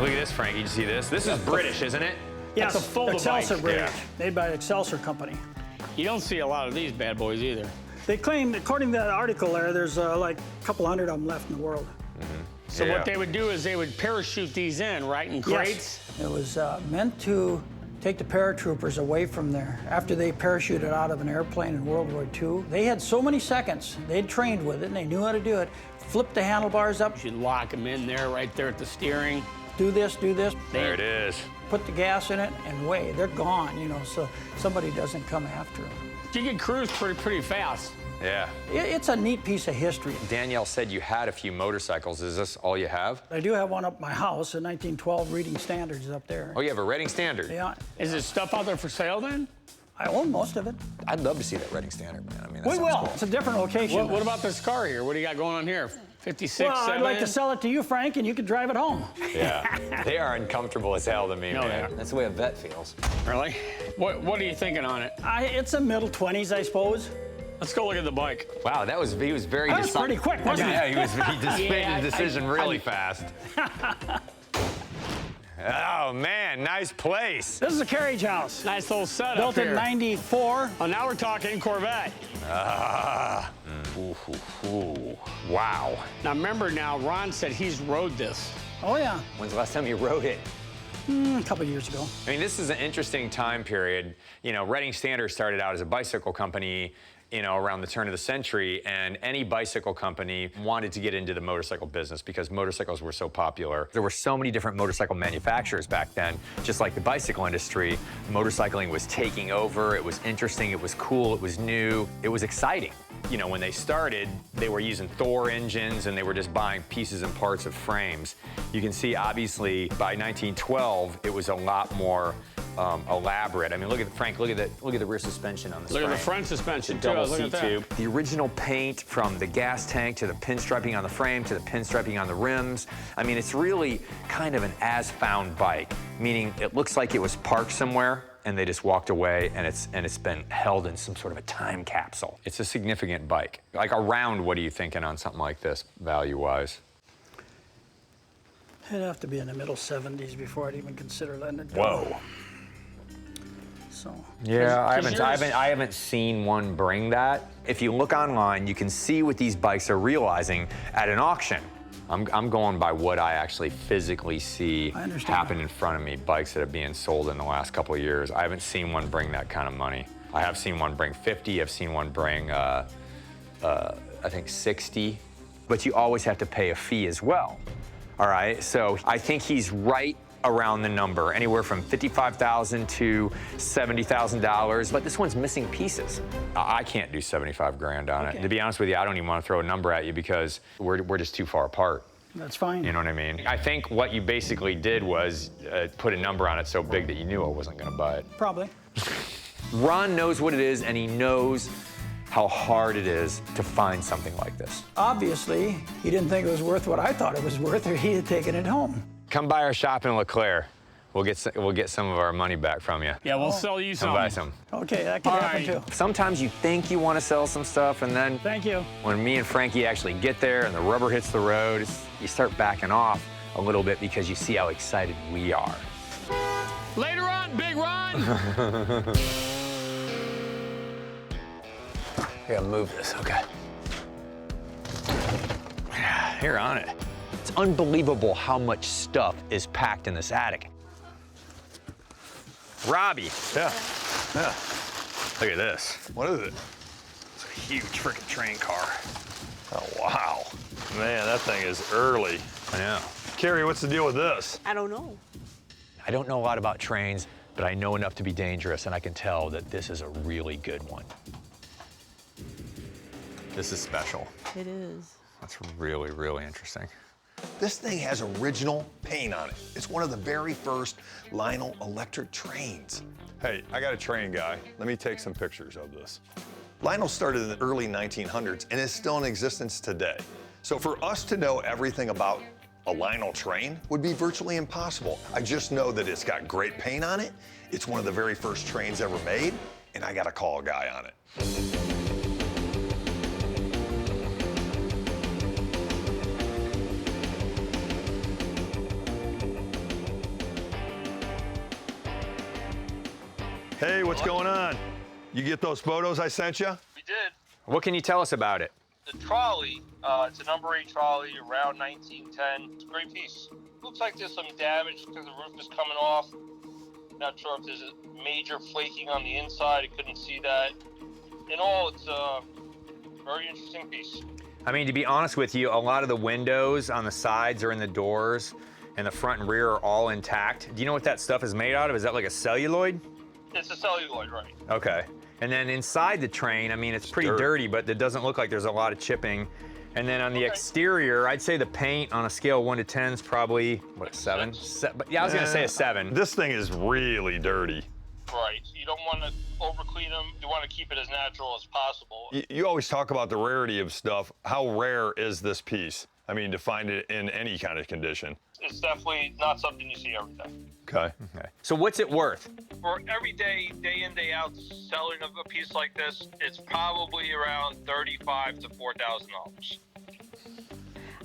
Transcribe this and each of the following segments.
Look at this, Frank. You see this? This is British, isn't it? Yes, That's a Fulda Excelsior bike. British, Yeah. made by Excelsior Company. You don't see a lot of these bad boys either. They claim, according to that article there, there's like a couple hundred of them left in the world. So Yeah. what they would do is they would parachute these in, right, in crates? Yes. It was meant to take the paratroopers away from there. After they parachuted out of an airplane in World War II, they had so many seconds. They'd trained with it, and they knew how to do it. Flip the handlebars up, You'd lock them in there, right there at the steering. do this, There it is. put the gas in it, and away. They're gone, you know, so somebody doesn't come after them. You can cruise pretty fast. Yeah. It's a neat piece of history. Danielle said you had a few motorcycles. Is this all you have? I do have one up at my house, a 1912 Reading Standards up there. Oh, you have a Reading Standard? Yeah, Is there stuff out there for sale then? I own most of it. I'd love to see that Reading Standard, man. I mean, that We sounds will. cool. It's a different location. What about this car here? What do you got going on here? 56, Well, 7? I'd like to sell it to you, Frank, and you can drive it home. Yeah. They are uncomfortable as hell to me, No, they man. aren't. That's the way a vet feels. Really? What are you thinking on it? It's a middle 20s, I suppose. Let's go look at the bike. Wow, he was very That was pretty quick, wasn't it? Yeah, he made Yeah, the decision really fast. Oh man, nice place. This is a carriage house. Nice little setup Built here. in '94. Oh, now we're talking Corvette. Wow. Now remember Ron said he's rode this. Oh, yeah. When's the last time you rode it? A couple years ago. I mean, this is an interesting time period. You know, Reading Standard started out as a bicycle company, you know, around the turn of the century, and any bicycle company wanted to get into the motorcycle business because motorcycles were so popular. There were so many different motorcycle manufacturers back then, just like the bicycle industry. Motorcycling was taking over. It was interesting, it was cool, it was new, it was exciting. You know, when they started, they were using Thor engines and they were just buying pieces and parts of frames. You can see, obviously, by 1912, it was a lot more elaborate. I mean, look at Frank. Look at the rear suspension on this. Look at the frame. front suspension too. Double Look C at that. tube. The original paint, from the gas tank to the pinstriping on the frame to the pinstriping on the rims. I mean, it's really kind of an as-found bike, meaning it looks like it was parked somewhere and they just walked away, and it's been held in some sort of a time capsule. It's a significant bike. Like, around, what are you thinking on something like this, value-wise? It'd have to be in the middle 70s before I'd even consider letting it go. Whoa. So, Yeah, I 'Cause haven't seen one bring that. If you look online, you can see what these bikes are realizing at an auction. I'm going by what I actually physically see I understand. happen in front of me, bikes that are being sold in the last couple of years. I haven't seen one bring that kind of money. I have seen one bring 50, I've seen one bring, I think 60, but you always have to pay a fee as well, all right? So I think he's right around the number, anywhere from $55,000 to $70,000, but this one's missing pieces. I can't do 75 grand on it. To be honest with you, I don't even want to throw a number at you because we're just too far apart. that's fine. You know what I mean? I think what you basically did was put a number on it so big that you knew I wasn't going to buy it. Probably. Ron knows what it is, and he knows how hard it is to find something like this. Obviously, he didn't think it was worth what I thought it was worth, or he had taken it home. Come by our shop in LeClaire. We'll get some of our money back from you. Yeah, we'll sell you some. Come buy some. Okay, that could All happen right. too. Sometimes you think you want to sell some stuff, and then Thank you. when me and Frankie actually get there and the rubber hits the road, you start backing off a little bit because you see how excited we are. Later on, Big Ron. I gotta move this, okay. Here on it. It's unbelievable how much stuff is packed in this attic. Robbie. Yeah. Look at this. What is it? It's a huge freaking train car. Oh, wow. Man, that thing is early. I know. Carrie, what's the deal with this? I don't know. I don't know a lot about trains, but I know enough to be dangerous, and I can tell that this is a really good one. This is special. It is. That's really, really interesting. This thing has original paint on it. It's one of the very first Lionel electric trains. Hey, I got a train guy. Let me take some pictures of this. Lionel started in the early 1900s and is still in existence today. So for us to know everything about a Lionel train would be virtually impossible. I just know that it's got great paint on it, it's one of the very first trains ever made, and I gotta call a guy on it. Hey, what's going on? You get those photos I sent you? We did. What can you tell us about it? The trolley, it's a number 8 trolley, around 1910. It's a great piece. Looks like there's some damage because the roof is coming off. Not sure if there's a major flaking on the inside. I couldn't see that. In all, it's a very interesting piece. I mean, to be honest with you, a lot of the windows on the sides or in the doors and the front and rear are all intact. Do you know what that stuff is made out of? Is that like a celluloid? It's a celluloid, right? Okay. And then inside the train, I mean, it's pretty dirty, but it doesn't look like there's a lot of chipping. And then on the exterior, I'd say the paint on a scale of 1 to 10 is probably, what, a 7? Yeah, I was gonna say a 7. This thing is really dirty. Right. You don't want to over-clean them. You want to keep it as natural as possible. You always talk about the rarity of stuff. How rare is this piece? I mean, to find it in any kind of condition. It's definitely not something you see every day. Okay. So what's it worth? For every day, day in, day out, selling of a piece like this, it's probably around $35,000 to $4,000.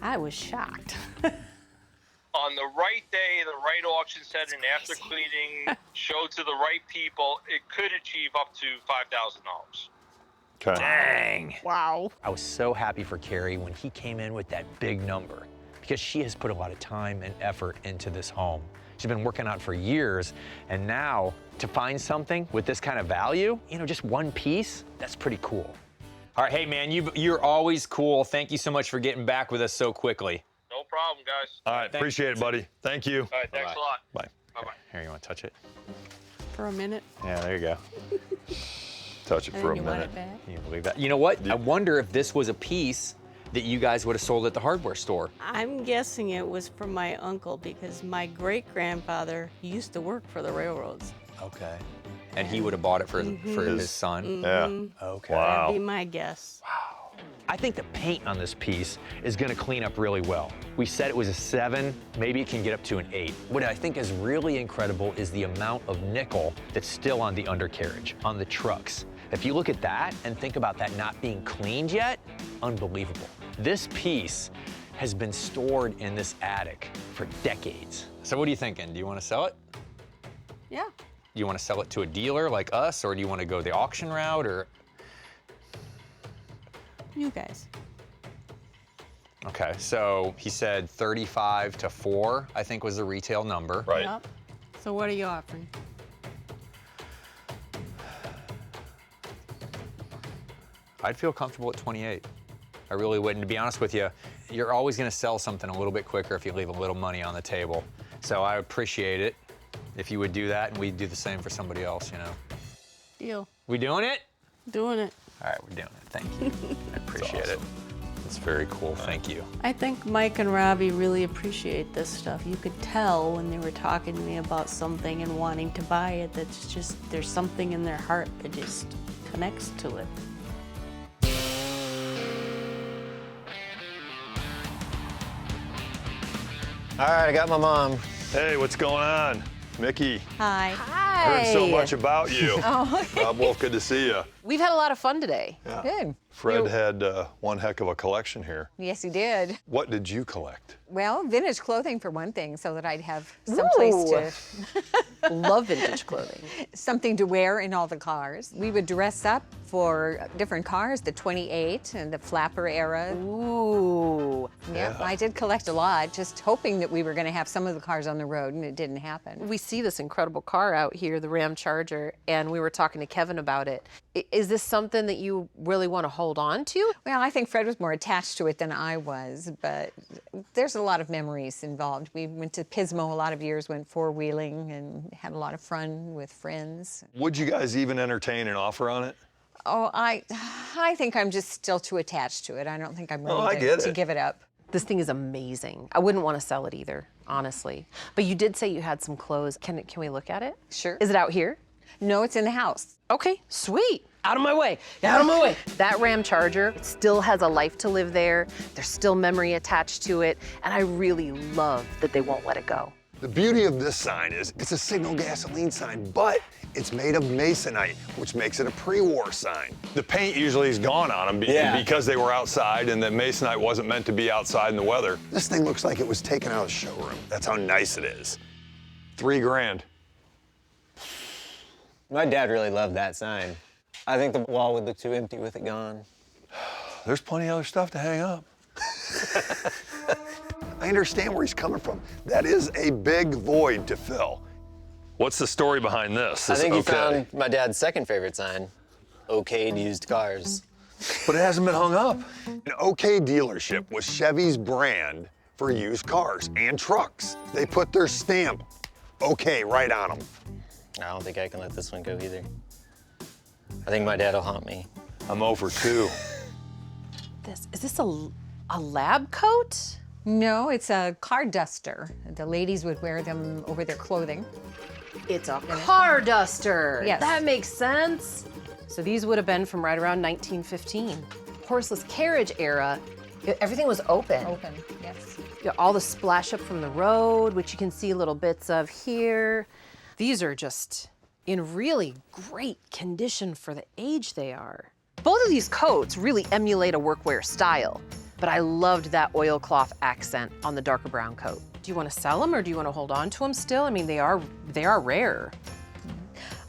I was shocked. On the right day, the right auction setting, after cleaning, showed to the right people, it could achieve up to $5,000. Okay. Dang. Wow. I was so happy for Carrie when he came in with that big number because she has put a lot of time and effort into this home. She's been working on it for years, and now to find something with this kind of value, you know, just one piece, that's pretty cool. All right, hey man, you're always cool. Thank you so much for getting back with us so quickly. No problem, guys. All right, appreciate it, buddy. Thank you. All right, thanks a lot. Bye. Bye-bye. Here, you want to touch it? For a minute. Yeah, there you go. Touch it And for a then you want minute. it back. Can you believe that? You know what? I wonder if this was a piece that you guys would have sold at the hardware store. I'm guessing it was from my uncle because my great-grandfather used to work for the railroads. Okay. And he would have bought it for his son. Yeah. Okay. Wow. That'd be my guess. I think the paint on this piece is gonna clean up really well. We said it was a 7, maybe it can get up to an 8. What I think is really incredible is the amount of nickel that's still on the undercarriage, on the trucks. If you look at that and think about that not being cleaned yet, unbelievable. This piece has been stored in this attic for decades. So what are you thinking? Do you want to sell it? Yeah. Do you want to sell it to a dealer like us, or do you want to go the auction route, or? You guys. Okay, so he said 35 to 4, I think was the retail number. Right. Yep. So what are you offering? I'd feel comfortable at 28. I really would. And to be honest with you, you're always going to sell something a little bit quicker if you leave a little money on the table. So I appreciate it if you would do that, and we'd do the same for somebody else, you know. Deal. We doing it? Doing it. All right, we're doing it. Thank you. I appreciate it. It's very cool. Thank you. I think Mike and Robbie really appreciate this stuff. You could tell when they were talking to me about something and wanting to buy it, that's just, there's something in their heart that just connects to it. All right, I got my mom. Hey, what's going on? Mickey, Hi. I heard so much about you. Rob Wolfe, good to see you. We've had a lot of fun today. Good. Fred had one heck of a collection here. Yes, he did. What did you collect? Well, vintage clothing for one thing, so that I'd have someplace to, Love vintage clothing. something to wear in all the cars. We would dress up for different cars, the 28 and the flapper era. Ooh. Yeah, I did collect a lot, just hoping that we were going to have some of the cars on the road, and it didn't happen. We see this incredible car out here, the Ram Charger, and we were talking to Kevin about it. Is this something that you really want to hold on to? Well, I think Fred was more attached to it than I was, but there's a lot of memories involved. We went to Pismo a lot of years, went four-wheeling, and had a lot of fun with friends. Would you guys even entertain an offer on it? Oh, I think I'm just still too attached to it. I don't think I'm ready to give it up. This thing is amazing. I wouldn't want to sell it either, honestly. But you did say you had some clothes. Can we look at it? Sure. Is it out here? No, it's in the house. Okay, sweet. Out of my way. Out of my way. That Ram Charger still has a life to live there. There's still memory attached to it. And I really love that they won't let it go. The beauty of this sign is it's a signal gasoline sign, but it's made of masonite, which makes it a pre-war sign. The paint usually is gone on them because they were outside and the masonite wasn't meant to be outside in the weather. This thing looks like it was taken out of the showroom. That's how nice it is. $3 grand. My dad really loved that sign. I think the wall would look too empty with it gone. There's plenty of other stuff to hang up. I understand where he's coming from. That is a big void to fill. What's the story behind this? I think he okay. found my dad's second favorite sign, okayed used cars. But it hasn't been hung up. An OK dealership was Chevy's brand for used cars and trucks. They put their stamp, OK, right on them. I don't think I can let this one go either. I think my dad will haunt me. I'm over 2. Is this a lab coat? No, it's a car duster. The ladies would wear them over their clothing. It's a car duster. Yes. That makes sense. So these would have been from right around 1915. Horseless carriage era. Everything was open. Open, yes. All the splash up from the road, which you can see little bits of here. These are just in really great condition for the age they are. Both of these coats really emulate a workwear style, but I loved that oilcloth accent on the darker brown coat. Do you want to sell them or do you want to hold on to them still? I mean, they are rare.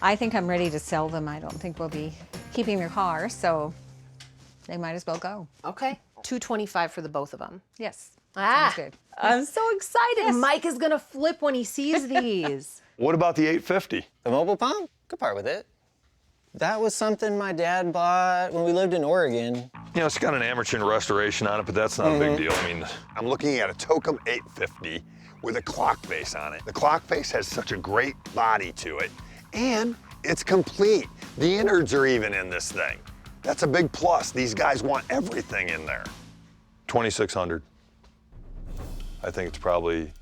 I think I'm ready to sell them. I don't think we'll be keeping their car, so they might as well go. Okay. $225 for the both of them. Yes. Ah, Sounds good. I'm so excited. Yes. Mike is gonna flip when he sees these. What about the 850? The mobile pump? Could part with it. That was something my dad bought when we lived in Oregon. You know, it's got an amateur restoration on it, but that's not a big deal. I mean, I'm looking at a Tokum 850 with a clock face on it. The clock face has such a great body to it, and it's complete. The innards are even in this thing. That's a big plus. These guys want everything in there. 2,600. I think it's probably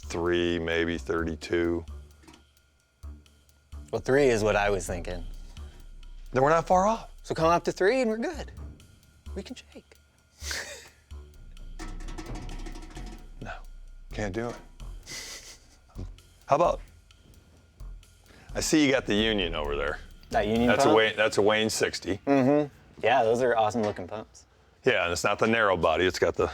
3, maybe 32. Well, 3 is what I was thinking. Then we're not far off. So come up to 3 and we're good. We can shake. No, can't do it. How about, I see you got the Union over there. That Union That's pump? a Wayne 60. Mm-hmm. Yeah, those are awesome looking pumps. Yeah, and it's not the narrow body. It's got the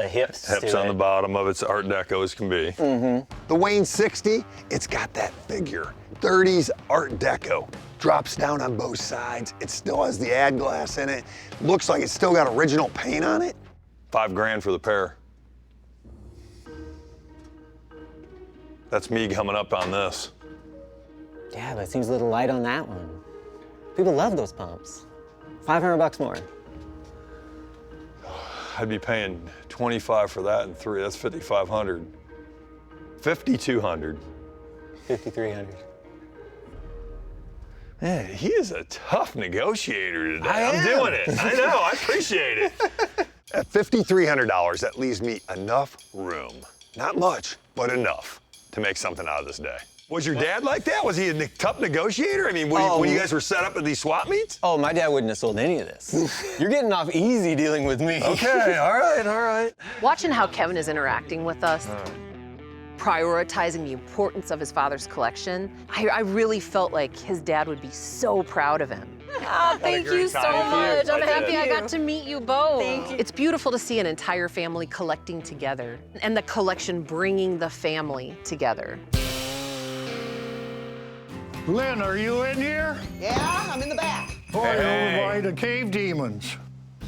hips on the bottom of it. It's Art Deco as can be. Mm-hmm. The Wayne 60, it's got that figure. 30s Art Deco. Drops down on both sides. It still has the ad glass in it. Looks like it's still got original paint on it. $5 grand for the pair. That's me coming up on this. Yeah, but it seems a little light on that one. People love those pumps. $500 more. I'd be paying 25 for that and 3. That's 5,500. 5,200. 5,300. Man, he is a tough negotiator today. I'm doing it. I know. I appreciate it. At $5,300, that leaves me enough room. Not much, but enough to make something out of this day. Was your dad like that? Was he a tough negotiator? I mean, when you guys were set up at these swap meets? Oh, my dad wouldn't have sold any of this. You're getting off easy dealing with me. Okay, all right. Watching how Kevin is interacting with us, prioritizing the importance of his father's collection, I really felt like his dad would be so proud of him. Oh, thank you so much. I'm happy I got to meet you both. Thank you. It's beautiful to see an entire family collecting together and the collection bringing the family together. Lynn, are you in here? Yeah, I'm in the back. Oh, you're over by the cave demons.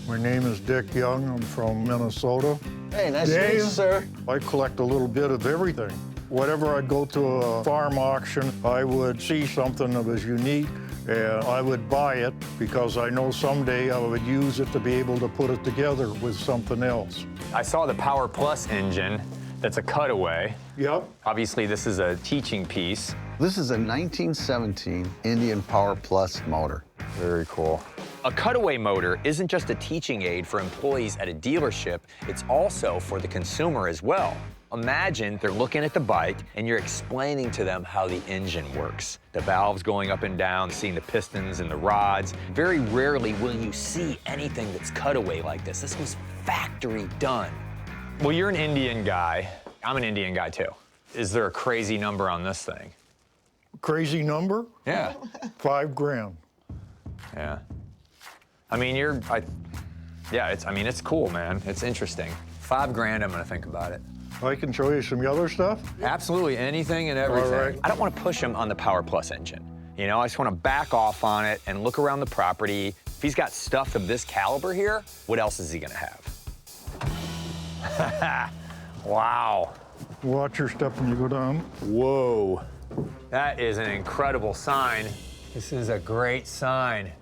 My name is Dick Young. I'm from Minnesota. Hey, nice to meet you, sir. I collect a little bit of everything. Whenever I'd go to a farm auction, I would see something that was unique, and I would buy it because I know someday I would use it to be able to put it together with something else. I saw the Power Plus engine. That's a cutaway. Yep. Obviously, this is a teaching piece. This is a 1917 Indian Power Plus motor. Very cool. A cutaway motor isn't just a teaching aid for employees at a dealership, it's also for the consumer as well. Imagine they're looking at the bike and you're explaining to them how the engine works. The valves going up and down, seeing the pistons and the rods. Very rarely will you see anything that's cutaway like this. This was factory done. Well, you're an Indian guy. I'm an Indian guy too. Is there a crazy number on this thing? Crazy number? Yeah. $5 grand. Yeah. I mean, it's cool, man. It's interesting. $5 grand, I'm gonna think about it. I can show you some other stuff? Absolutely, anything and everything. All right. I don't want to push him on the Power Plus engine. You know, I just want to back off on it and look around the property. If he's got stuff of this caliber here, what else is he gonna have? Wow. Watch your step when you go down. Whoa. That is an incredible sign. This is a great sign.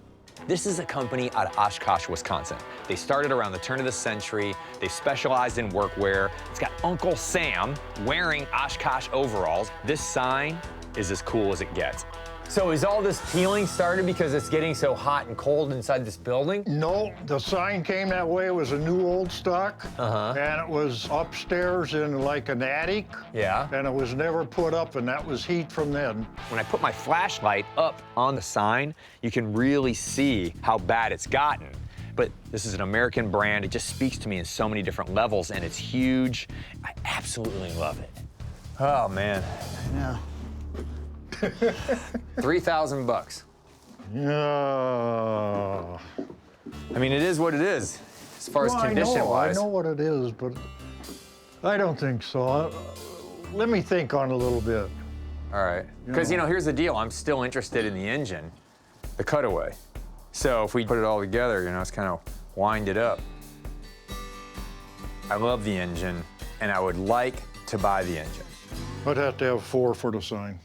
This is a company out of Oshkosh, Wisconsin. They started around the turn of the century. They specialized in workwear. It's got Uncle Sam wearing Oshkosh overalls. This sign is as cool as it gets. So is all this peeling started because it's getting so hot and cold inside this building? No, the sign came that way. It was a new old stock. And it was upstairs in like an attic. Yeah. And it was never put up, and that was heat from then. When I put my flashlight up on the sign, you can really see how bad it's gotten. But this is an American brand. It just speaks to me in so many different levels, and it's huge. I absolutely love it. Oh, man. Yeah. 3,000 bucks. Yeah. I mean, it is what it is, as far as condition-wise. I know what it is, but I don't think so. Let me think on it a little bit. All right. Because, you know, here's the deal. I'm still interested in the engine, the cutaway. So if we put it all together, you know, it's kind of wind it up. I love the engine, and I would like to buy the engine. I'd have to have 4 for the sign.